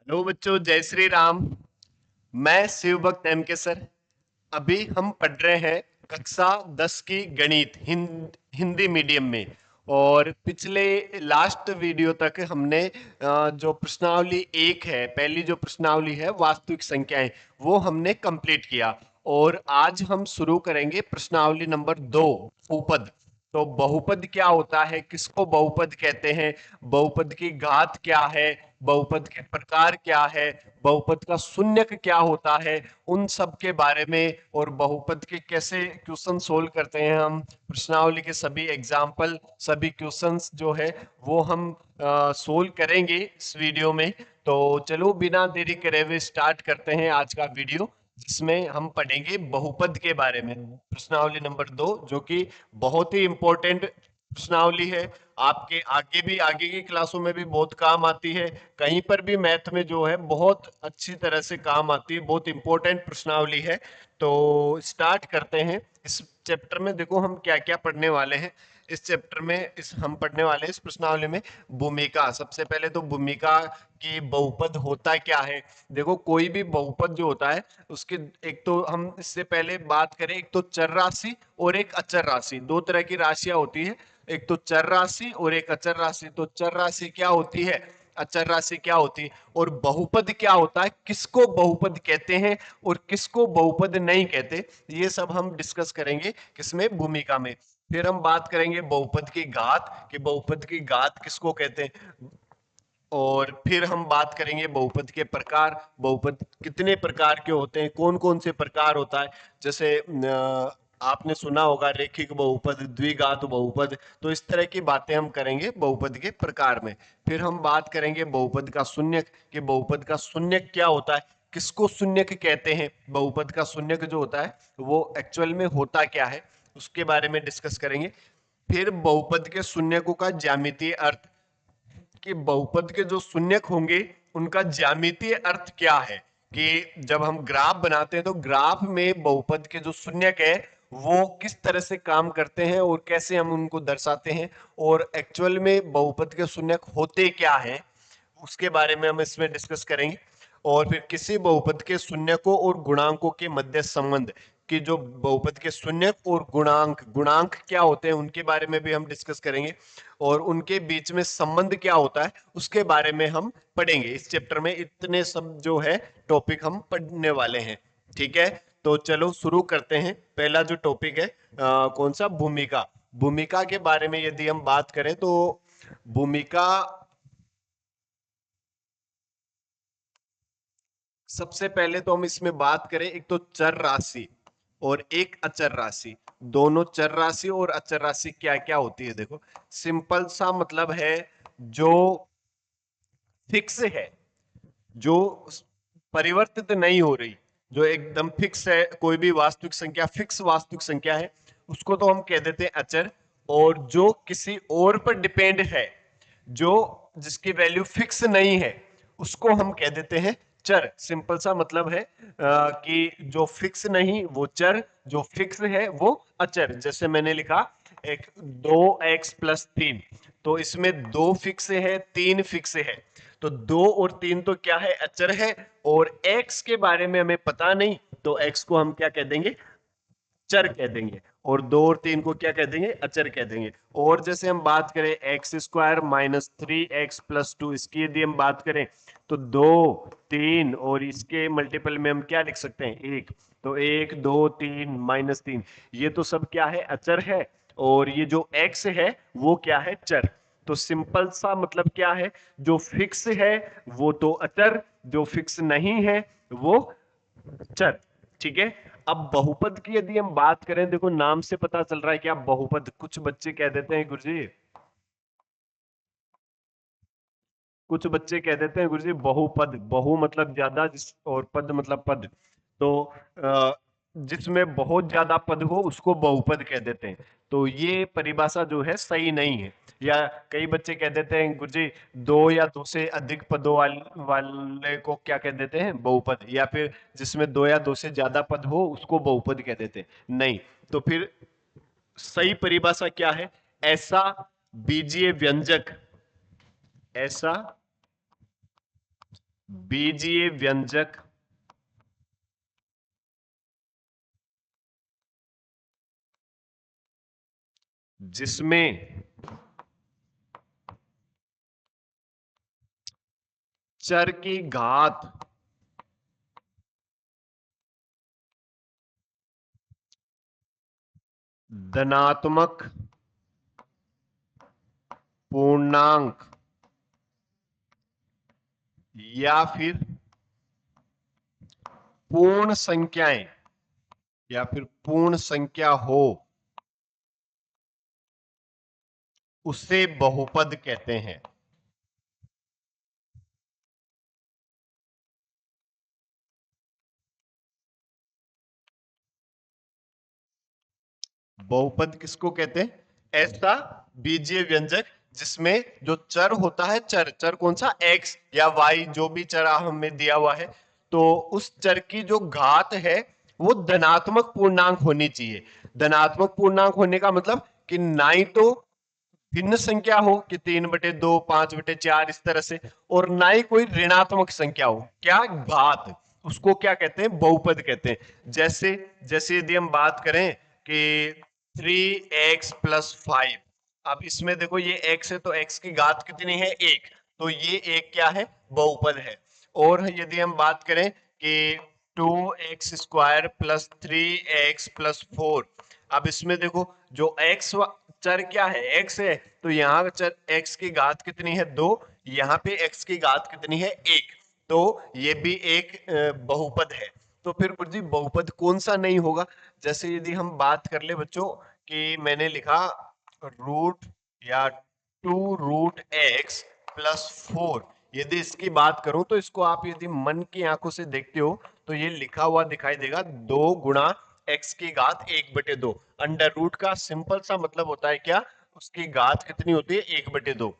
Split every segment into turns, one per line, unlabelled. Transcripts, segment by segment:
Hello बच्चों, जय श्री राम। मैं शिव भक्त एम के सर। अभी हम पढ़ रहे हैं कक्षा 10 की गणित हिंदी मीडियम में। और पिछले लास्ट वीडियो तक हमने जो प्रश्नावली एक है, पहली जो प्रश्नावली है वास्तविक संख्याएं, वो हमने कंप्लीट किया। और आज हम शुरू करेंगे प्रश्नावली नंबर 2, बहुपद। तो बहुपद क्या होता है, किसको बहुपद कहते हैं, बहुपद की घात क्या है, बहुपद के प्रकार क्या है, बहुपद का शून्यक क्या होता है, उन सब के बारे में, और बहुपद के कैसे क्वेश्चन सोल्व करते हैं हम, प्रश्नावली के सभी एग्जाम्पल, सभी क्वेश्चंस जो है वो हम सोल्व करेंगे इस वीडियो में। तो चलो बिना देरी करे हुए स्टार्ट करते हैं आज का वीडियो, जिसमें हम पढ़ेंगे बहुपद के बारे में। प्रश्नावली नंबर 2, जो कि बहुत ही इंपॉर्टेंट प्रश्नावली है, आपके आगे भी, आगे की क्लासों में भी बहुत काम आती है, कहीं पर भी मैथ में जो है बहुत अच्छी तरह से काम आती है, बहुत इंपॉर्टेंट प्रश्नावली है। तो स्टार्ट करते हैं। इस चैप्टर में देखो हम क्या क्या पढ़ने वाले हैं। इस चैप्टर में हम पढ़ने वाले हैं इस प्रश्नावली में भूमिका। सबसे पहले तो भूमिका की बहुपद होता क्या है। देखो कोई भी बहुपद जो होता है उसके, एक तो हम इससे पहले बात करें, एक तो चर राशि और एक अचर राशि, दो तरह की राशियां होती है, एक तो चर राशि और एक अचर राशि। तो चर राशि क्या होती है, अचर राशि क्या होती है, और बहुपद क्या होता है, किसको बहुपद कहते हैं और किसको बहुपद नहीं कहते, ये सब हम डिस्कस करेंगे किसमें, भूमिका में। फिर हम बात करेंगे बहुपद की घात, कि बहुपद की घात किसको कहते हैं। और फिर हम बात करेंगे बहुपद के प्रकार, बहुपद कितने प्रकार के होते हैं, कौन कौन से प्रकार होता है। जैसे आपने सुना होगा रेखिक बहुपद, द्विघात बहुपद। तो इस तरह की बातें हम करेंगे बहुपद के प्रकार में। फिर हम बात करेंगे बहुपद का शून्यक, कि बहुपद का शून्यक क्या होता है, किसको शून्यक कहते हैं, बहुपद का शून्यक जो होता है वो एक्चुअल में होता क्या है, उसके बारे में डिस्कस करेंगे। फिर बहुपद के शून्यकों का ज्यामितीय अर्थ, कि बहुपद के जो शून्यक होंगे उनका ज्यामितीय अर्थ क्या है, कि जब हम ग्राफ बनाते हैं तो ग्राफ में बहुपद के जो शून्यक है वो किस तरह से काम करते हैं और कैसे हम उनको दर्शाते हैं, और एक्चुअल में बहुपद के शून्यक होते क्या है, उसके बारे में हम इसमें डिस्कस करेंगे। और फिर किसी बहुपद के शून्यकों और गुणांकों के मध्य संबंध, कि जो बहुपद के शून्यक और गुणांक, गुणांक क्या होते हैं उनके बारे में भी हम डिस्कस करेंगे, और उनके बीच में संबंध क्या होता है उसके बारे में हम पढ़ेंगे। इस चैप्टर में इतने सब जो है टॉपिक हम पढ़ने वाले हैं। ठीक है, तो चलो शुरू करते हैं। पहला जो टॉपिक है कौन सा, भूमिका। भूमिका के बारे में यदि हम बात करें तो भूमिका, सबसे पहले तो हम इसमें बात करें, एक तो चर राशि और एक अचर राशि। दोनों चर राशि और अचर राशि क्या क्या होती है, देखो सिंपल सा मतलब है, जो फिक्स है, जो परिवर्तित नहीं हो रही, जो एकदम फिक्स है, कोई भी वास्तविक संख्या फिक्स वास्तविक संख्या है, उसको तो हम कह देते हैं अचर। और जो किसी और पर डिपेंड है, जो जिसकी वैल्यू फिक्स नहीं है, उसको हम कह देते हैं चर। सिंपल सा मतलब है कि जो फिक्स नहीं वो चर, जो फिक्स है वो अचर। जैसे मैंने लिखा एक 2x+3, तो इसमें 2 फिक्स है, 3 फिक्स है। तो 2 और 3 तो क्या है, अचर है। और x के बारे में हमें पता नहीं, तो x को हम क्या कह देंगे, चर कह देंगे। और 2 और 3 को क्या कह देंगे, अचर कह देंगे। और जैसे हम बात करें x² - 3x+2, इसकी यदि हम बात करें तो 2 3 और इसके मल्टीपल में हम क्या लिख सकते हैं, 1। तो 1 2 3 - 3, ये तो सब क्या है, अचर है। और ये जो x है वो क्या है, चर। तो सिंपल सा मतलब क्या है, जो फिक्स है वो तो अचर, जो फिक्स नहीं है वो चर। ठीक है। अब बहुपद की यदि हम बात करें, देखो नाम से पता चल रहा है क्या, बहुपद। कुछ बच्चे कह देते हैं गुरुजी, कुछ बच्चे कह देते हैं गुरुजी बहुपद, बहु मतलब ज्यादा, जिस और पद मतलब पद। तो जिसमें बहुत ज्यादा पद हो उसको बहुपद कह देते हैं। तो ये परिभाषा जो है सही नहीं है। या कई बच्चे कह देते हैं गुरुजी 2 या 2 से अधिक पदों वाले को क्या कह देते हैं, बहुपद। या फिर जिसमें 2 या 2 से ज्यादा पद हो उसको बहुपद कह देते हैं। नहीं, तो फिर सही परिभाषा क्या है, ऐसा बीजीय व्यंजक, ऐसा बीजीय व्यंजक जिसमें चर की घात धनात्मक पूर्णांक या फिर पूर्ण संख्याएं या फिर पूर्ण संख्या हो, उसे बहुपद कहते हैं। बहुपद किसको कहते हैं? ऐसा बीजीय व्यंजक जिसमें जो चर होता है, चर चर कौन सा, x या y, जो भी चर हमें दिया हुआ है, तो उस चर की जो घात है वो धनात्मक पूर्णांक होनी चाहिए। धनात्मक पूर्णांक होने का मतलब कि ना ही तो भिन्न संख्या हो कि 3/2, 5/4 इस तरह से, और ना ही कोई ऋणात्मक संख्या हो, क्या, घात, उसको क्या कहते हैं? बहुपद कहते हैं। जैसे जैसे यदि हम बात करें कि 3x+5, अब इसमें देखो ये x है, तो x की घात कितनी है? 1, तो ये एक क्या है? बहुपद है। और यदि हम बात करें कि 2x² + 3x+4, अब इसमें देखो जो x चर क्या है? x है, तो यहाँ चर x की घात कितनी है? 2, यहाँ पे x की घात कितनी है? 1, तो ये भी एक बहुपद है। तो फिर गुरु जी बहुपद कौन सा नहीं होगा? जैसे यदि हम बात कर ले बच्चों कि मैंने लिखा रूट या 2√x+4, यदि इसकी बात करूं तो इसको आप यदि मन की आंखों से देखते हो तो ये लिखा हुआ दिखाई देगा 2 गुणा x की घात 1/2। अंडर रूट का सिंपल सा मतलब होता है क्या? उसकी घात कितनी होती है? 1/2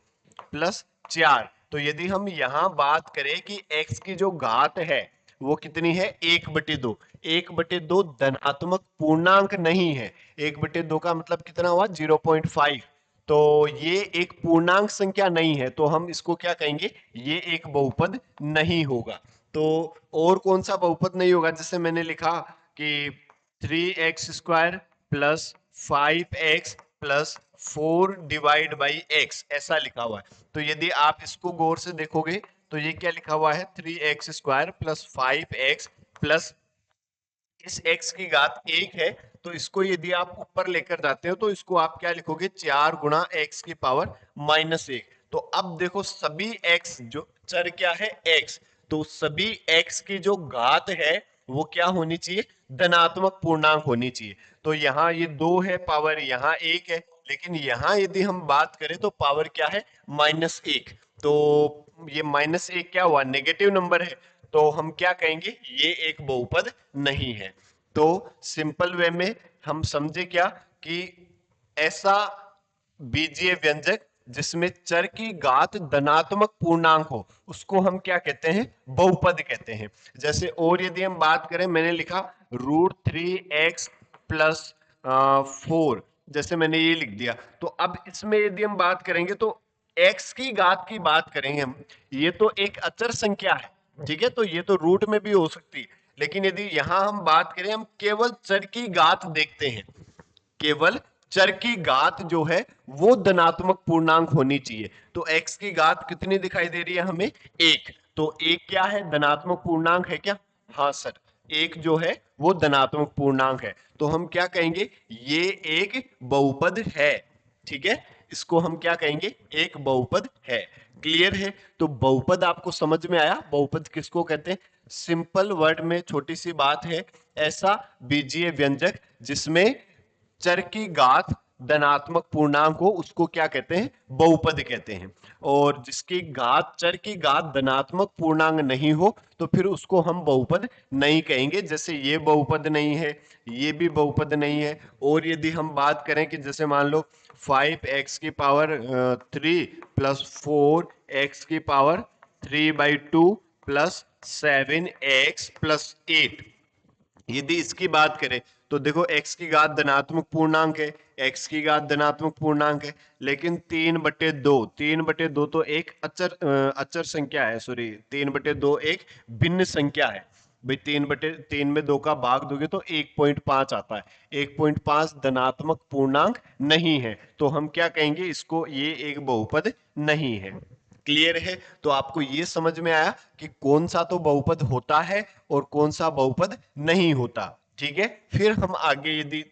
+4। तो यदि हम यहां बात करें कि x की जो घात है वो कितनी है? 1/2। 1/2 धनात्मक पूर्णांक नहीं है। 1/2 का मतलब कितना हुआ? 0.5। तो ये एक पूर्णांक संख्या नहीं है, तो हम इसको क्या कहेंगे? ये एक बहुपद नहीं होगा। तो और कौन सा बहुपद नहीं होगा? जैसे मैंने लिखा कि 3x² + 5x+4 ऐसा लिखा हुआ है। तो यदि आप इसको गौर से देखोगे तो ये क्या लिखा हुआ है? 3x² + 5x प्लस इस x की घात 1 है, तो इसको यदि आप ऊपर लेकर जाते हो तो इसको आप क्या लिखोगे? 4 गुणा x⁻⁻1। तो अब देखो सभी x जो चर क्या है? x, तो सभी x की जो घात है वो क्या होनी चाहिए? धनात्मक पूर्णांक होनी चाहिए। तो यहाँ ये 2 है, पावर यहाँ 1 है, लेकिन यहाँ यदि हम बात करें तो पावर क्या है? -1। तो ये -1 क्या हुआ? नेगेटिव नंबर है, तो हम क्या कहेंगे? ये एक बहुपद नहीं है। तो सिंपल वे में हम समझे क्या कि ऐसा बीजीय व्यंजक जिसमें चर की घात धनात्मक पूर्णांक हो, उसको हम क्या कहते हैं? बहुपद कहते हैं। जैसे और यदि हम बात करें, मैंने लिखा √3x+4, जैसे मैंने ये लिख दिया, तो अब इसमें यदि हम बात करेंगे तो x की घात की बात करेंगे हम, ये तो एक अचर संख्या है, ठीक है, तो ये तो रूट में भी हो सकती है। लेकिन यदि यहां हम बात करें, हम केवल चर की घात देखते हैं, केवल चर की घात जो है वो धनात्मक पूर्णांक होनी चाहिए। तो x की घात कितनी दिखाई दे रही है हमें? 1, तो 1 क्या है? धनात्मक पूर्णांक है क्या? हाँ सर, 1 जो है वो धनात्मक पूर्णांक है। तो हम क्या कहेंगे? ये एक बहुपद है, ठीक है, इसको हम क्या कहेंगे? एक बहुपद है। क्लियर है? तो बहुपद आपको समझ में आया? बहुपद किसको कहते हैं? सिंपल वर्ड में छोटी सी बात है, ऐसा बीजीय व्यंजक जिसमें चर की घात धनात्मक पूर्णांक हो, उसको क्या कहते हैं? बहुपद कहते हैं। और जिसकी घात, चर की घात धनात्मक पूर्णांक नहीं हो, तो फिर उसको हम बहुपद नहीं कहेंगे। जैसे ये बहुपद नहीं है, ये भी बहुपद नहीं है। और यदि हम बात करें कि जैसे मान लो 5x⁻³ +4x⁻³ + 7x + 8, यदि इसकी बात करें तो देखो x की घात धनात्मक पूर्णांक है, x की घात धनात्मक पूर्णांक है, लेकिन 3/2 तो एक अचर संख्या है, सॉरी 3/2 एक भिन्न संख्या है भाई। 3/3 में 2 का भाग दोगे तो 1.5 आता है। 1.5 धनात्मक पूर्णांक नहीं है, तो हम क्या कहेंगे, इसको ये एक बहुपद नहीं है। क्लियर है? तो आपको ये समझ में आया कि कौन सा तो बहुपद होता है और कौन सा बहुपद नहीं होता। ठीक है, फिर हम आगे यदि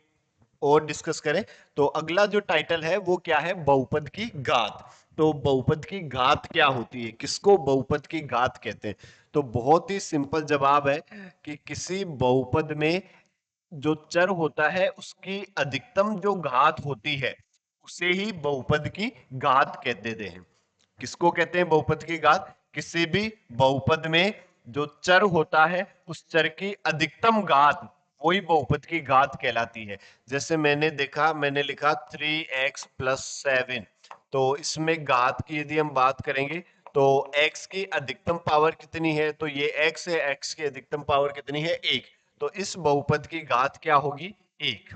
और डिस्कस करें तो अगला जो टाइटल है वो क्या है, बहुपद की घात। तो बहुपद की घात क्या होती है, किसको बहुपद की घात कहते हैं? तो बहुत ही सिंपल जवाब है कि किसी बहुपद में जो चर होता है उसकी अधिकतम जो घात होती है उसे ही बहुपद की घात कहते हैं। किसको कहते हैं बहुपद की घात? किसी भी बहुपद में जो चर होता है उस चर की अधिकतम घात वही बहुपद की घात कहलाती है। जैसे मैंने लिखा 3x+7, तो इसमें घात की यदि हम बात करेंगे तो x की अधिकतम पावर कितनी है, तो ये x है, x की अधिकतम पावर कितनी है, 1। तो इस बहुपद की घात क्या होगी, 1।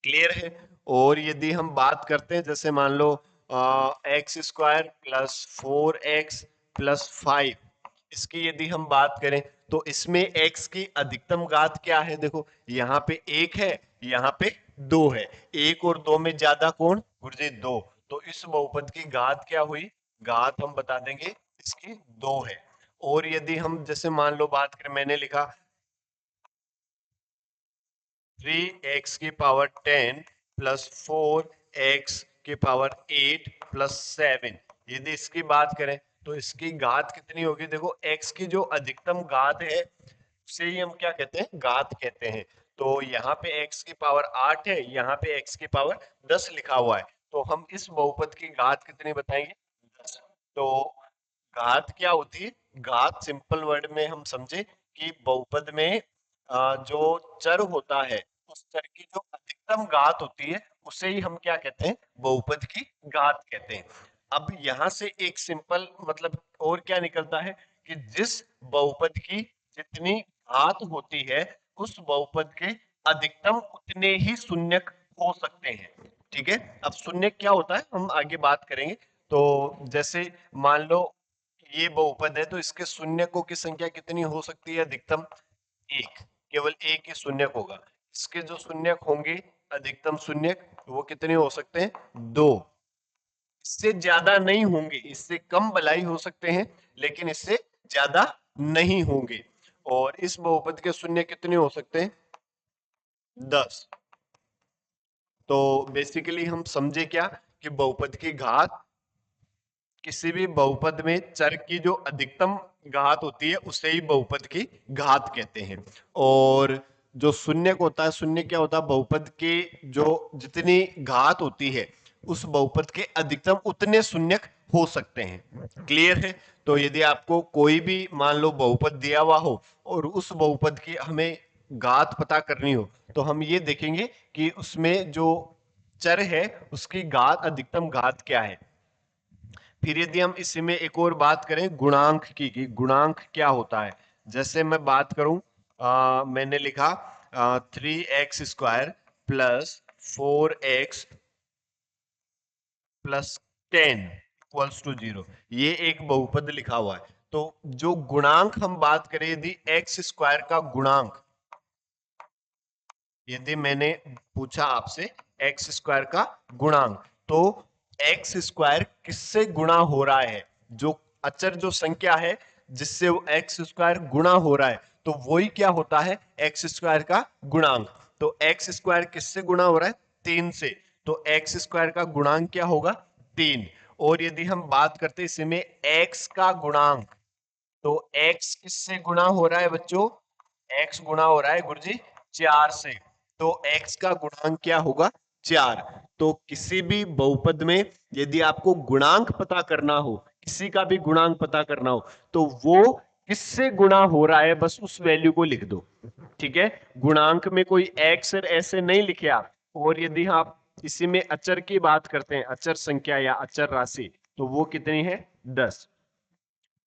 क्लियर है? और यदि हम बात करते हैं, जैसे मान लो x² + 4x + 5, इसकी यदि हम बात करें तो इसमें x की अधिकतम घात क्या है? देखो यहाँ पे 1 है, यहाँ पे 2 है। 1 और 2 में ज्यादा कौन, गुरुजी? 2। तो इस बहुपद की घात क्या हुई, घात हम बता देंगे इसकी 2 है। और यदि हम जैसे मान लो बात करें, मैंने लिखा 3x⁻10 + 4x⁸ + 7, यदि इसकी बात करें तो इसकी घात कितनी होगी? देखो x की जो अधिकतम घात है उसे ही हम क्या कहते हैं, घात कहते हैं। तो यहाँ पे x⁸ 8 है, यहाँ पे x⁸ 10 लिखा हुआ है, तो हम इस बहुपद की घात कितनी बताएंगे, 10। तो घात क्या होती है? घात सिंपल वर्ड में हम समझे कि बहुपद में जो चर होता है उस चर की जो अधिकतम घात होती है उसे ही हम क्या कहते हैं, बहुपद की घात कहते हैं। अब यहां से एक सिंपल मतलब और क्या निकलता है कि जिस बहुपद की जितनी घात होती है उस बहुपद के अधिकतम उतने ही शून्यक हो सकते हैं। ठीक है, अब शून्यक क्या होता है हम आगे बात करेंगे। तो जैसे मान लो ये बहुपद है तो इसके शून्यकों की संख्या कितनी हो सकती है अधिकतम, 1। केवल एक ही शून्यक होगा। इसके जो शून्यक होंगे अधिकतम शून्यक वो कितने हो सकते हैं, 2। इससे ज्यादा नहीं होंगे, इससे कम भलाई हो सकते हैं लेकिन इससे ज्यादा नहीं होंगे। और इस बहुपद के शून्य कितने हो सकते हैं, 10। तो बेसिकली हम समझे क्या कि बहुपद की घात किसी भी बहुपद में चर की जो अधिकतम घात होती है उसे ही बहुपद की घात कहते हैं। और जो शून्यक होता है, शून्य क्या होता है, बहुपद के जो जितनी घात होती है उस बहुपद के अधिकतम उतने शून्यक हो सकते हैं। क्लियर है? तो यदि आपको कोई भी मान लो बहुपद दिया हुआ हो और उस बहुपद की हमें घात पता करनी हो तो हम ये देखेंगे कि उसमें जो चर है उसकी घात अधिकतम घात क्या है। फिर यदि हम इसी में एक और बात करें गुणांक की कि गुणांक क्या होता है। जैसे मैं बात करूं, मैंने लिखा 3x² + 4x + 10 = 0, ये एक बहुपद लिखा हुआ है। तो जो गुणांक हम बात करें, यदि x² का गुणांक, यदि मैंने पूछा आपसे x² का गुणांक, तो x² किससे गुणा हो रहा है, जो अचर जो संख्या है जिससे वो x² गुणा हो रहा है तो वही क्या होता है, x² का गुणांक। तो x² किससे गुणा हो रहा है, 3 से, तो x² का गुणांक क्या होगा, 3। और यदि हम बात करते हैं इसी में x का गुणांक, तो x किससे गुणा हो रहा है बच्चों, x गुणा हो रहा है गुरुजी 4 से, तो x का गुणांक क्या होगा, 4। तो किसी भी बहुपद में यदि आपको गुणांक पता करना हो, किसी का भी गुणांक पता करना हो तो वो किससे गुणा हो रहा है बस उस वैल्यू को लिख दो। ठीक है, गुणांक में कोई x और ऐसे नहीं लिखे आप। और यदि आप इसी में अचर की बात करते हैं, अचर संख्या या अचर राशि, तो वो कितनी है, 10।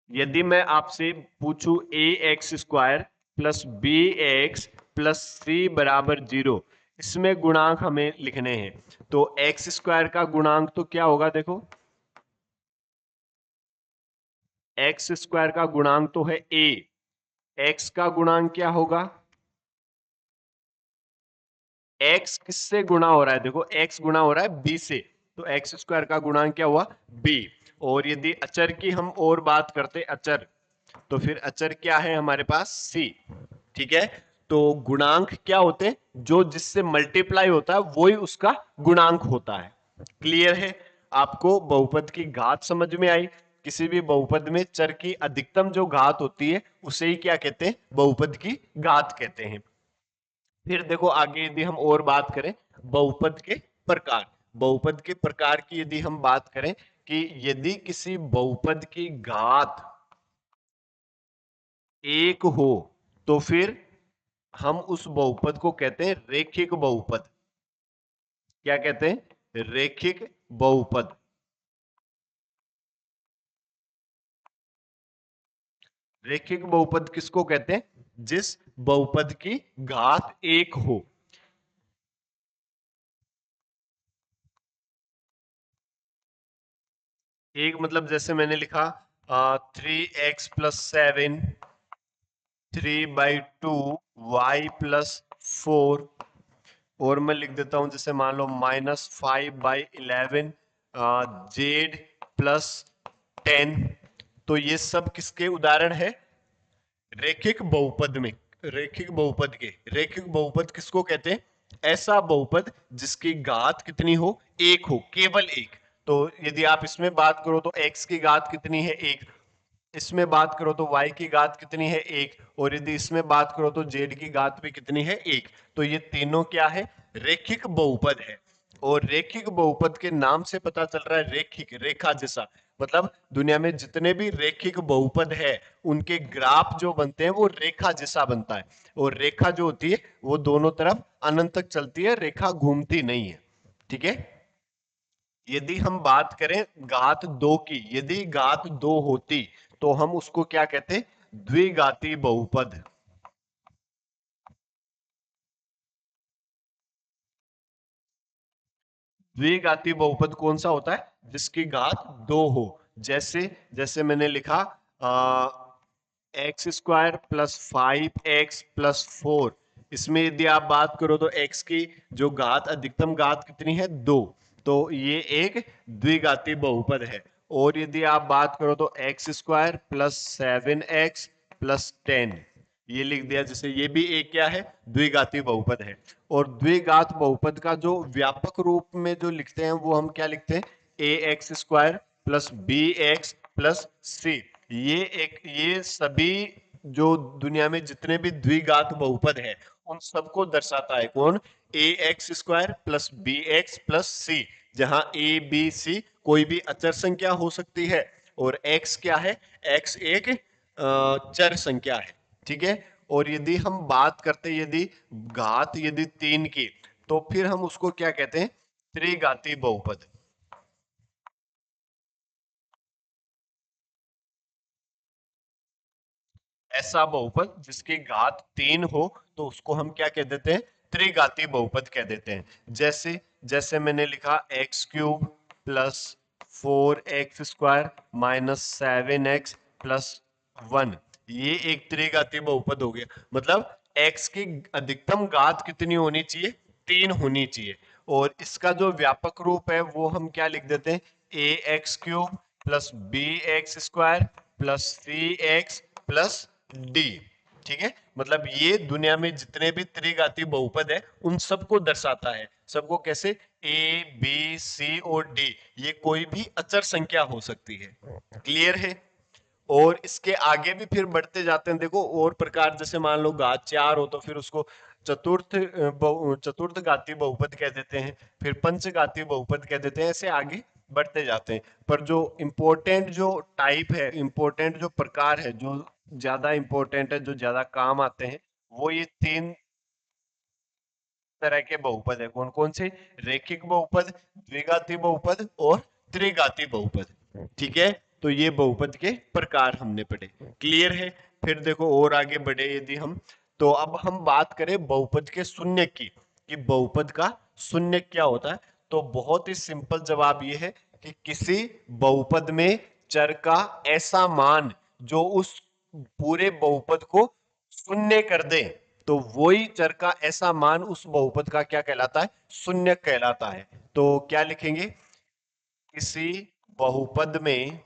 यदि मैं आपसे पूछूं ax² + bx प्लस सी बराबर 0, इसमें गुणांक हमें लिखने हैं। तो एक्स स्क्वायर का गुणांक तो क्या होगा, देखो एक्स स्क्वायर का गुणांक तो है ए, एक्स का गुणांक क्या होगा, एक्स किससे गुणा हो रहा है, देखो एक्स गुणा हो रहा है बी से, तो एक्स स्क्वायर का गुणांक क्या हुआ, बी। और यदि अचर की हम और बात करते अचर, तो फिर अचर क्या है हमारे पास, सी। ठीक है, तो गुणांक क्या होते हैं, जो जिससे मल्टीप्लाई होता है वही उसका गुणांक होता है। क्लियर है, आपको बहुपद की घात समझ में आई। किसी भी बहुपद में चर की अधिकतम जो घात होती है उसे ही क्या कहते हैं, बहुपद की घात कहते हैं। फिर देखो आगे यदि हम और बात करें बहुपद के प्रकार, बहुपद के प्रकार की यदि हम बात करें कि यदि किसी बहुपद की घात एक हो तो फिर हम उस बहुपद को कहते हैं रेखिक बहुपद। क्या कहते हैं, रेखिक बहुपद। रेखिक बहुपद किसको कहते हैं, जिस बहुपद की घात एक हो। एक मतलब जैसे मैंने लिखा 3x+7, 3/2, y+4, और मैं लिख देता हूं जैसे मान लो -5/11, z+10। तो ये सब किसके उदाहरण है, रेखिक बहुपद में। रेखिक बहुपद किसको कहते हैं, ऐसा बहुपद जिसकी घात कितनी हो, एक हो, केवल एक। तो यदि आप इसमें बात करो तो x की घात कितनी है, एक। इसमें बात करो तो y की घात कितनी है, एक। और यदि इसमें बात करो तो z की घात भी कितनी है, एक। तो ये तीनों क्या है, रेखिक बहुपद है। और रेखिक बहुपद के नाम से पता चल रहा है, रेखिक रेखा जैसा, मतलब दुनिया में जितने भी रेखिक बहुपद है उनके ग्राफ जो बनते हैं वो रेखा जैसा बनता है। और रेखा जो होती है वो दोनों तरफ अनंत तक चलती है, रेखा घूमती नहीं है। ठीक है, यदि हम बात करें घात दो की, यदि घात दो होती तो हम उसको क्या कहते, द्विघाती बहुपद। द्विघाती बहुपद कौन सा होता है, जिसकी घात दो हो। जैसे जैसे मैंने लिखा x² + 5x+4, इसमें यदि आप बात करो तो x की जो घात अधिकतम घात कितनी है, दो। तो ये एक द्विघाती बहुपद है। और यदि आप बात करो तो x² + 7x+10, ये लिख दिया, जैसे ये भी एक क्या है, द्विघाती बहुपद है। और द्विघात बहुपद का जो व्यापक रूप में जो लिखते हैं वो हम क्या लिखते हैं, ax² + bx+c। ये सभी जो दुनिया में जितने भी द्विघात बहुपद है उन सबको दर्शाता है, कौन, ax² + bx+c, जहां a b c कोई भी अचर संख्या हो सकती है और x क्या है, x एक चर संख्या है। ठीक है, और यदि हम बात करते यदि घात यदि 3 की, तो फिर हम उसको क्या कहते हैं, त्रिघाती बहुपद। ऐसा बहुपद जिसकी घात 3 हो तो उसको हम क्या कह देते हैं, त्रिघाती बहुपद कह देते हैं। जैसे जैसे मैंने लिखा x³ + 4x² - 7x+1, ये एक त्रिघाती बहुपद हो गया। मतलब x की अधिकतम घात कितनी होनी चाहिए, 3 होनी चाहिए। और इसका जो व्यापक रूप है वो हम क्या लिख देते हैं, ax³ + bx² + 3x + d। ठीक है, मतलब ये दुनिया में जितने भी त्रिघाती बहुपद है उन सबको दर्शाता है। सबको कैसे, ए बी सी और डी, ये कोई भी अचर संख्या हो सकती है। क्लियर है, और इसके आगे भी फिर बढ़ते जाते हैं। देखो और प्रकार, जैसे मान लो घात 4 हो तो फिर उसको चतुर्थ घाती बहुपद कह देते हैं, फिर पंचघाती बहुपद कह देते हैं, ऐसे आगे बढ़ते जाते हैं। पर जो इम्पोर्टेंट जो टाइप है, इम्पोर्टेंट जो प्रकार है, जो ज्यादा इम्पोर्टेंट है, जो ज्यादा काम आते हैं, वो ये तीन तरह के बहुपद है। कौन कौन से, रेखिक बहुपद, द्विघाती बहुपद और त्रिघाती बहुपद। ठीक है, तो ये बहुपद के प्रकार हमने पढ़े। क्लियर है, फिर देखो और आगे बढ़े यदि हम, तो अब हम बात करें बहुपद के शून्य की, कि बहुपद का शून्य क्या होता है। तो बहुत ही सिंपल जवाब ये है कि किसी बहुपद में चर का ऐसा मान जो उस पूरे बहुपद को शून्य कर दे, तो वही चर का ऐसा मान उस बहुपद का क्या कहलाता है, शून्य कहलाता है। तो क्या लिखेंगे, किसी बहुपद में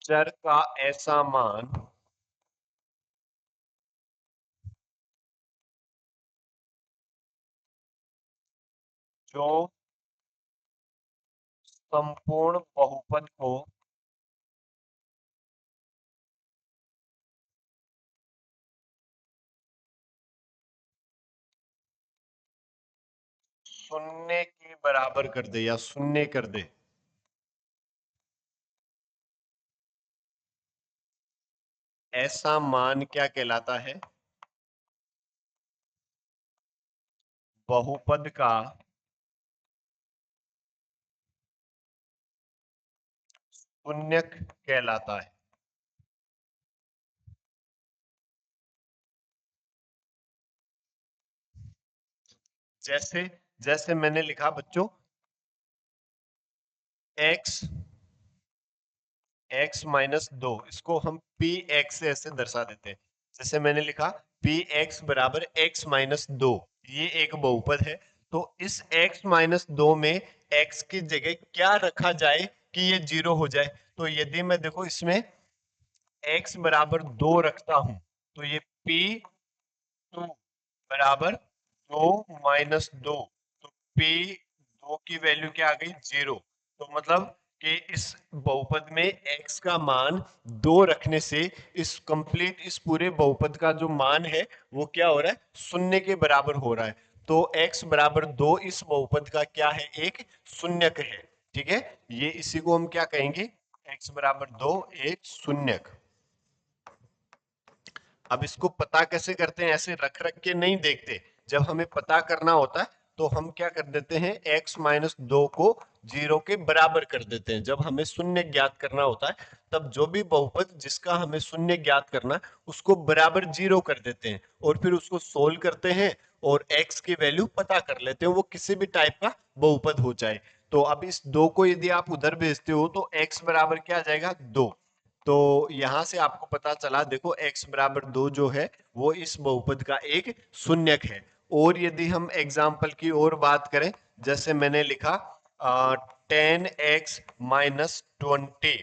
चर का ऐसा मान जो संपूर्ण बहुपद को शून्य के बराबर कर दे या शून्य कर दे, ऐसा मान क्या कहलाता है, बहुपद का शून्यक कहलाता है। जैसे जैसे मैंने लिखा बच्चों, x x-2, इसको हम पी एक्स से ऐसे दर्शा देते हैं। जैसे मैंने लिखा पी एक्स बराबर x-2, ये एक बहुपद है। तो इस x-2 में x की जगह क्या रखा जाए कि ये जीरो हो जाए। तो यदि मैं देखो इसमें x बराबर 2 रखता हूं, तो ये p2 बराबर 2-2, तो p2 की वैल्यू क्या आ गई, 0। तो मतलब कि इस बहुपद में x का मान 2 रखने से इस कंप्लीट इस पूरे बहुपद का जो मान है वो क्या हो रहा है, शून्य के बराबर हो रहा है। तो x बराबर 2 इस बहुपद का क्या है, एक शून्यक है। ठीक है, ये इसी को हम क्या कहेंगे, x बराबर 2 एक शून्यक। अब इसको पता कैसे करते हैं, ऐसे रख रख के नहीं देखते। जब हमें पता करना होता है तो हम क्या कर देते हैं, x-2 को 0 के बराबर कर देते हैं। जब हमें शून्य ज्ञात करना होता है तब जो भी बहुपद जिसका हमें शून्य ज्ञात करना है, उसको बराबर 0 कर देते हैं और फिर उसको सोल्व करते हैं और x की वैल्यू पता कर लेते हैं, वो किसी भी टाइप का बहुपद हो जाए। तो अब इस 2 को यदि आप उधर भेजते हो तो x बराबर क्या आ जाएगा, 2। तो यहां से आपको पता चला, देखो x बराबर 2 जो है वो इस बहुपद का एक शून्यक है। और यदि हम एग्जाम्पल की और बात करें, जैसे मैंने लिखा 10x-20,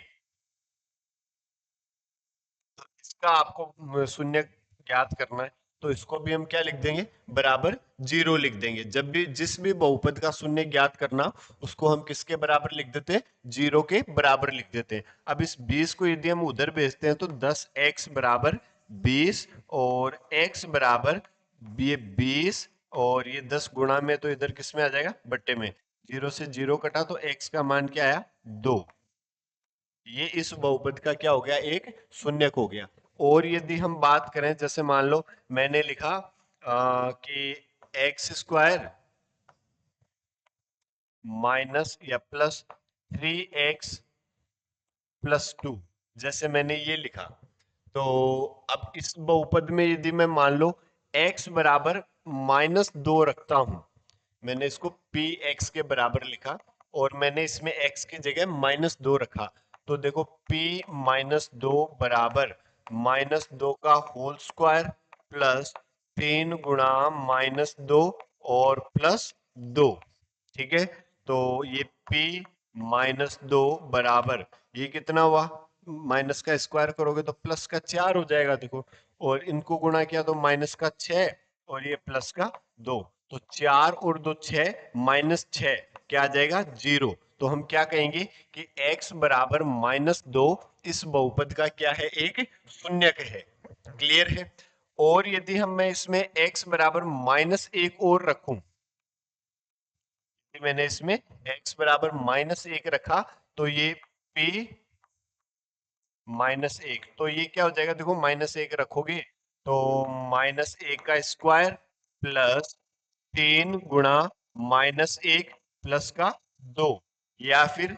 इसका आपको शून्य ज्ञात करना है। तो इसको भी हम क्या लिख देंगे, बराबर 0 लिख देंगे। जब भी जिस भी बहुपद का शून्य ज्ञात करना उसको हम किसके बराबर लिख देते हैं, 0 के बराबर लिख देते हैं। अब इस 20 को यदि हम उधर भेजते हैं तो 10x बराबर 20 और x बराबर ये 20 और ये 10 गुणा में, तो इधर किस में आ जाएगा, बट्टे में। 0 से 0 कटा तो x का मान क्या आया, 2। ये इस बहुपद का क्या हो गया, एक शून्यक हो गया। और यदि हम बात करें, जैसे मान लो मैंने लिखा कि x² माइनस या प्लस 3x+2, जैसे मैंने ये लिखा। तो अब इस बहुपद में यदि मैं मान लो x बराबर -2 रखता हूं, मैंने इसको पी एक्स के बराबर लिखा और मैंने इसमें x की जगह -2 रखा। तो देखो p -2 बराबर -2 का होल स्क्वायर प्लस 3 गुणा -2 और प्लस 2। ठीक है, तो ये p -2 बराबर, ये कितना हुआ, माइनस का स्क्वायर करोगे तो प्लस का 4 हो जाएगा देखो, और इनको गुणा किया तो माइनस का 6 और ये प्लस का 2। तो 4 और 2 6, -6 क्या आ जाएगा, 0। तो हम क्या कहेंगे कि x बराबर -2 इस बहुपद का क्या है, एक शून्यक है। क्लियर है। और यदि हम मैं इसमें x बराबर -1 और रखूं, मैंने इसमें x बराबर -1 रखा, तो ये p -1, तो ये क्या हो जाएगा, देखो -1 रखोगे तो -1 का स्क्वायर प्लस 3 गुणा -1 प्लस का 2, या फिर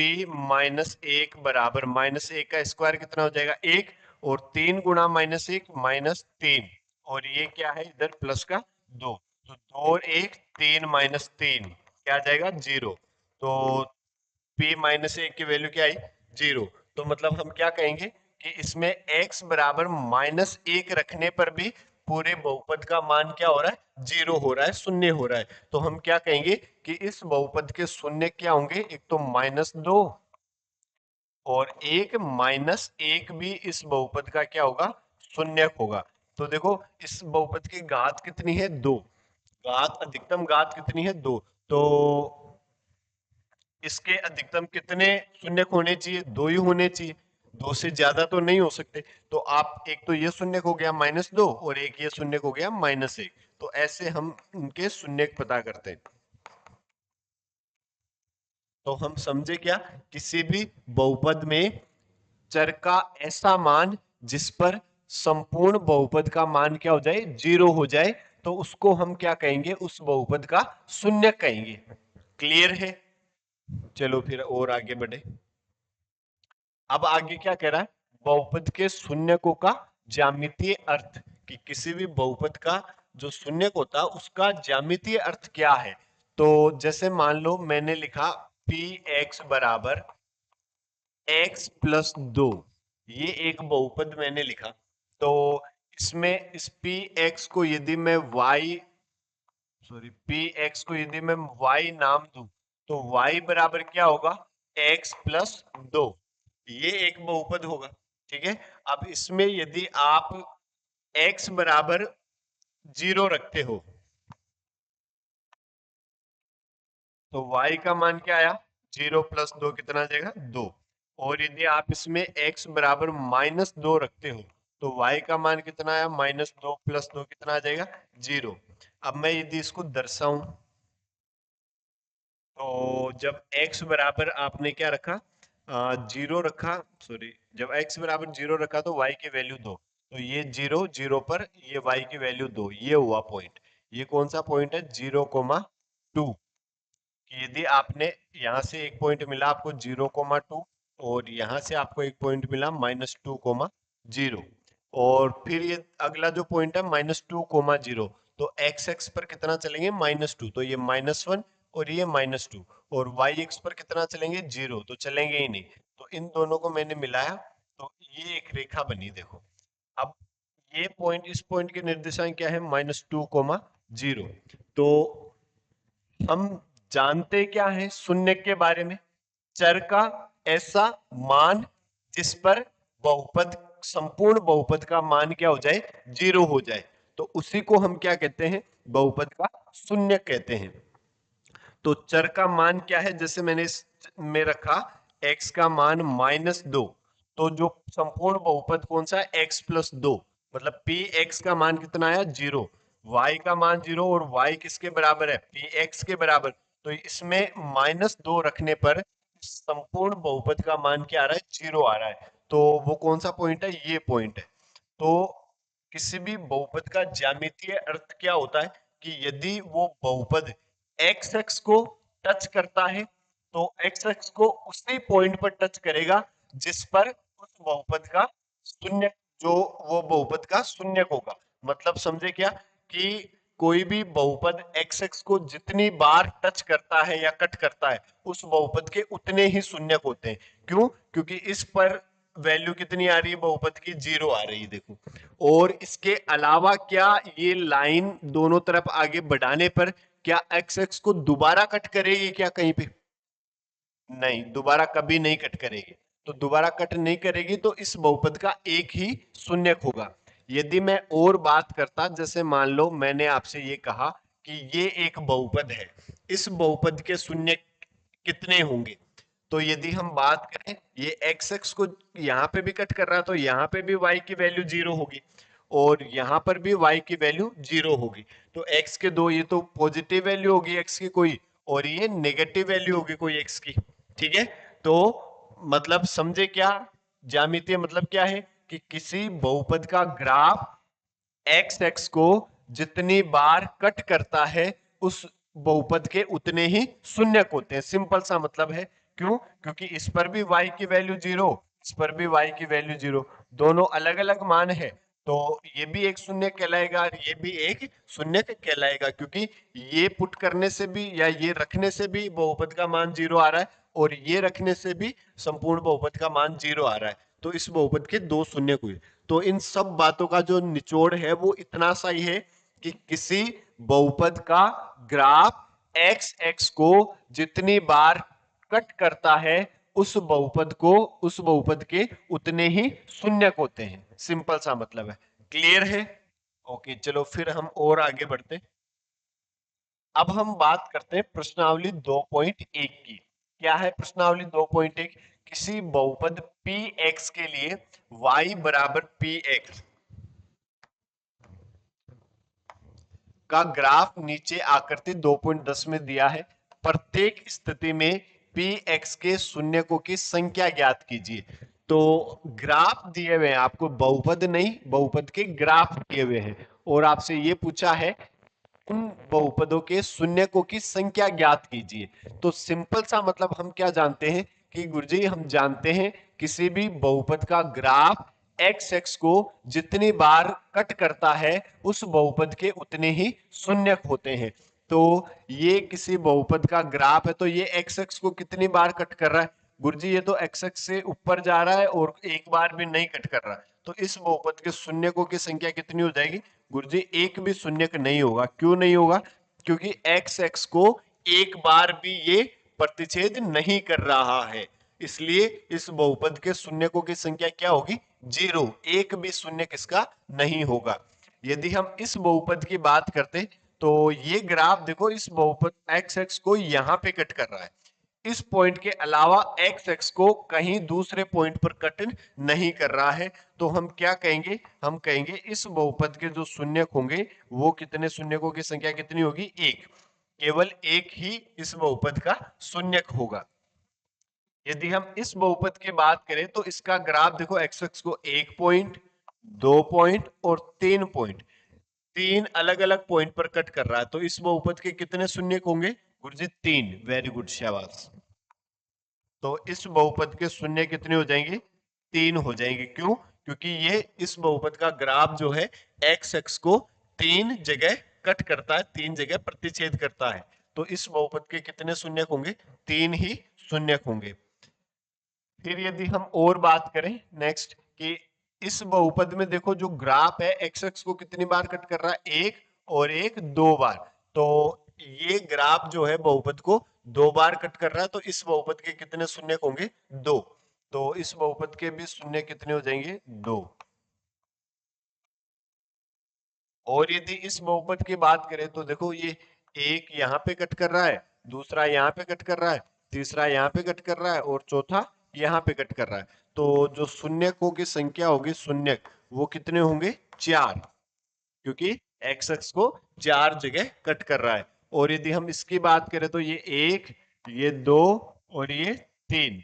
p माइनस एक बराबर माइनस एक का स्क्वायर कितना हो जाएगा 1 और 3 गुणा माइनस एक माइनस 3 और ये क्या है इधर प्लस का 2 तो 2 और 1 3 माइनस 3 क्या आ जाएगा 0 तो p माइनस एक की वैल्यू क्या आई 0 तो मतलब हम क्या कहेंगे कि इसमें x बराबर माइनस एक रखने पर भी पूरे बहुपद का मान क्या हो रहा है 0 हो रहा है शून्य हो रहा है तो हम क्या कहेंगे कि इस बहुपद के शून्य क्या होंगे एक तो माइनस दो और एक माइनस एक भी इस बहुपद का क्या होगा शून्य होगा तो देखो इस बहुपद की घात कितनी है दो घात अधिकतम घात कितनी है दो तो इसके अधिकतम कितने शून्य होने चाहिए दो ही होने चाहिए दो से ज्यादा तो नहीं हो सकते तो आप एक तो ये शून्य हो गया माइनस दो और एक ये शून्य हो गया माइनस एक तो ऐसे हम उनके शून्य पता करते हैं तो हम समझे क्या किसी भी बहुपद में चर का ऐसा मान जिस पर संपूर्ण बहुपद का मान क्या हो जाए जीरो हो जाए तो उसको हम क्या कहेंगे उस बहुपद का शून्य कहेंगे क्लियर है चलो फिर और आगे बढ़े अब आगे क्या कह रहा है बहुपद के शून्यकों का ज्यामितीय अर्थ कि किसी भी बहुपद का जो शून्यक होता है उसका ज्यामितीय अर्थ क्या है तो जैसे मान लो मैंने लिखा पी एक्स बराबर एक्स प्लस दो ये एक बहुपद मैंने लिखा तो इसमें इस पी एक्स को यदि मैं वाई पी एक्स को यदि मैं y नाम दूं तो y बराबर क्या होगा x प्लस दो ये एक बहुपद होगा ठीक है अब इसमें यदि आप x बराबर जीरो रखते हो तो y का मान क्या आया जीरो प्लस दो कितना आ जाएगा दो और यदि आप इसमें x बराबर माइनस दो रखते हो तो y का मान कितना आया माइनस दो प्लस दो कितना आ जाएगा जीरो अब मैं यदि इसको दर्शाऊं तो जब x बराबर आपने क्या रखा जीरो रखा सॉरी जब x बराबर जीरो रखा तो y की वैल्यू दो तो ये जीरो जीरो पर ये y की वैल्यू दो ये हुआ पॉइंट ये कौन सा पॉइंट है 0,2 कि यदि आपने यहां से एक पॉइंट मिला आपको 0,2 और यहां से आपको एक पॉइंट मिला -2,0 और फिर ये अगला जो पॉइंट है -2,0 तो एक्स एक्स पर कितना चलेंगे -2 तो ये -1 और ये -2 और वाई एक्स पर कितना चलेंगे 0 तो चलेंगे ही नहीं तो इन दोनों को मैंने मिलाया तो ये एक रेखा बनी देखो अब ये पॉइंट इस पॉइंट के निर्देशांक क्या है -2,0 तो हम जानते क्या है शून्य के बारे में चर का ऐसा मान जिस पर बहुपद संपूर्ण बहुपद का मान क्या हो जाए जीरो हो जाए तो उसी को हम क्या कहते हैं बहुपद का शून्य कहते हैं तो चर का मान क्या है जैसे मैंने इस में रखा x का मान -2 तो जो संपूर्ण बहुपद कौन सा है x प्लस दो मतलब p x का मान कितना आया जीरो y का मान जीरो और y किसके बराबर है p x के बराबर तो इसमें -2 रखने पर संपूर्ण बहुपद का मान क्या आ रहा है जीरो आ रहा है तो वो कौन सा पॉइंट है ये पॉइंट है तो किसी भी बहुपद का ज्यामितीय अर्थ क्या होता है कि यदि वो बहुपद एक्स एक्स को टच करता है तो एक्स एक्स को उसी पॉइंट पर टच करेगा जिस पर उस बहुपद का शून्य जो वो बहुपद का शून्य होगा मतलब समझे क्या कि कोई भी बहुपद एक्स एक्स को जितनी बार टच करता है या कट करता है उस बहुपद के उतने ही शून्य होते हैं क्यों क्योंकि इस पर वैल्यू कितनी आ रही है बहुपद की जीरो आ रही है देखो और इसके अलावा क्या ये लाइन दोनों तरफ आगे बढ़ाने पर क्या एक्स एक्स को दोबारा कट करेगी क्या कहीं पे नहीं दोबारा कभी नहीं कट करेगी तो दोबारा कट नहीं करेगी तो इस बहुपद का एक ही शून्य होगा यदि मैं और बात करता जैसे मान लो मैंने आपसे ये कहा कि ये एक बहुपद है इस बहुपद के शून्य कितने होंगे तो यदि हम बात करें ये एक्स एक्स को यहाँ पे भी कट कर रहा है तो यहाँ पे भी y की वैल्यू जीरो होगी और यहाँ पर भी y की वैल्यू जीरो होगी तो x के दो ये तो पॉजिटिव वैल्यू होगी x की कोई और ये नेगेटिव वैल्यू होगी कोई x की ठीक है तो मतलब समझे क्या ज्यामितीय मतलब क्या है कि किसी बहुपद का ग्राफ एक्स एक्स को जितनी बार कट करता है उस बहुपद के उतने ही शून्य होते हैं सिंपल सा मतलब है क्यों? क्योंकि इस पर भी y की वैल्यू 0, इस पर भी y की वैल्यू 0, दोनों अलग अलग मान है, तो ये भी एक शून्य कहलाएगा और ये भी एक शून्य कहलाएगा, क्योंकि ये पुट करने से भी या ये रखने से भी बहुपद का मान 0 आ रहा है और ये रखने से भी संपूर्ण बहुपद का मान 0 आ रहा है, तो इस बहुपद के दो शून्य हुए। तो इन सब बातों का जो निचोड़ है वो इतना सा ही है कि किसी बहुपद का ग्राफ एक्स एक्स को जितनी बार कट करता है उस बहुपद के उतने ही शून्य होते हैं। सिंपल सा मतलब है। क्लियर है? ओके, चलो फिर हम और आगे बढ़ते हैं। अब हम बात करते हैं प्रश्नावली 2.1 की। क्या है प्रश्नावली 2.1? किसी बहुपद px के लिए y बराबर px का ग्राफ नीचे आकृति 2.10 में दिया है। प्रत्येक स्थिति में px के शून्यकों की संख्या ज्ञात कीजिए। तो ग्राफ दिए हुए हैं आपको, बहुपद नहीं, बहुपद के ग्राफ दिए हुए हैं और आपसे ये पूछा है उन बहुपदों के शून्यकों की संख्या ज्ञात कीजिए। तो सिंपल सा मतलब हम क्या जानते हैं कि गुरुजी हम जानते हैं किसी भी बहुपद का ग्राफ एक्स एक्स को जितनी बार कट करता है उस बहुपद के उतने ही शून्यक होते हैं। तो ये किसी बहुपद का ग्राफ है, तो ये एक्स एक्स को कितनी बार कट कर रहा है? गुरुजी ये तो एक्स एक्स से ऊपर जा रहा है और एक बार भी नहीं कट कर रहा है, तो इस बहुपद के शून्यकों की संख्या कितनी हो जाएगी? गुरुजी एक भी शून्यक नहीं होगा। क्यों नहीं होगा? क्योंकि एक्स एक्स को एक बार भी ये प्रतिच्छेद नहीं कर रहा है, इसलिए इस बहुपद के शून्यकों की संख्या क्या होगी? 0। एक भी शून्य किसका नहीं होगा। यदि हम इस बहुपद की बात करते तो ये ग्राफ देखो, इस बहुपद एक्स एक्स को यहां पे कट कर रहा है, इस पॉइंट के अलावा एक्स एक्स को कहीं दूसरे पॉइंट पर कट नहीं कर रहा है। तो हम क्या कहेंगे? हम कहेंगे इस बहुपद के जो शून्यक होंगे वो कितने शून्यकों की संख्या कितनी होगी? एक। केवल एक ही इस बहुपद का शून्यक होगा। यदि हम इस बहुपद की बात करें तो इसका ग्राफ देखो, एक्स एक्स को 1 पॉइंट, 2 पॉइंट और 3 पॉइंट, तीन अलग अलग पॉइंट पर कट कर रहा है, तो इस बहुपद के कितने शून्यक होंगे? गुरुजी 3। वेरी गुड, शाबाश। तो इस बहुपद के शून्य कितने हो जाएंगे? 3 हो जाएंगे। क्यों? क्योंकि ये इस बहुपद का ग्राफ जो है एक्स एक्स को 3 जगह कट करता है, 3 जगह प्रतिच्छेद करता है, तो इस बहुपद के कितने शून्यक होंगे? 3 ही शून्यक होंगे। फिर यदि हम और बात करें नेक्स्ट कि इस बहुपद में देखो जो ग्राफ है एक्स एक्स को कितनी बार कट कर रहा है? एक और एक 2 बार, तो ये ग्राफ जो है बहुपद को 2 बार कट कर रहा है, तो इस बहुपद के कितने शून्य होंगे? 2। तो इस बहुपद के भी शून्य कितने हो जाएंगे? 2। और यदि इस बहुपद की बात करें तो देखो ये एक यहाँ पे कट कर रहा है, दूसरा यहाँ पे कट कर रहा है, तीसरा यहाँ पे कट कर रहा है और चौथा यहाँ पे कट कर रहा है, तो जो शून्यकों की संख्या होगी शून्यक वो कितने होंगे? 4, क्योंकि एक्स एक्स को 4 जगह कट कर रहा है। और यदि हम इसकी बात करें तो ये 1, ये 2 और ये 3,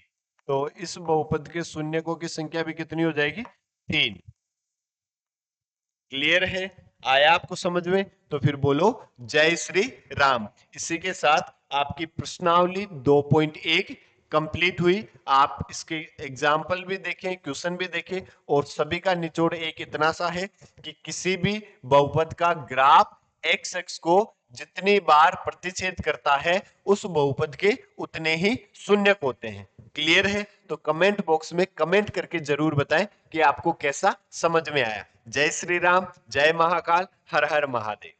तो इस बहुपद के शून्यकों की संख्या भी कितनी हो जाएगी? 3। क्लियर है? आया आपको समझ में? तो फिर बोलो जय श्री राम। इसी के साथ आपकी प्रश्नावली 2.1 कंप्लीट हुई। आप इसके एग्जाम्पल भी देखें, क्वेश्चन भी देखें, और सभी का निचोड़ एक इतना सा है कि किसी भी बहुपद का ग्राफ एक्स एक्स को जितनी बार प्रतिच्छेद करता है उस बहुपद के उतने ही शून्यक होते हैं। क्लियर है? तो कमेंट बॉक्स में कमेंट करके जरूर बताएं कि आपको कैसा समझ में आया। जय श्री राम, जय महाकाल, हर हर महादेव।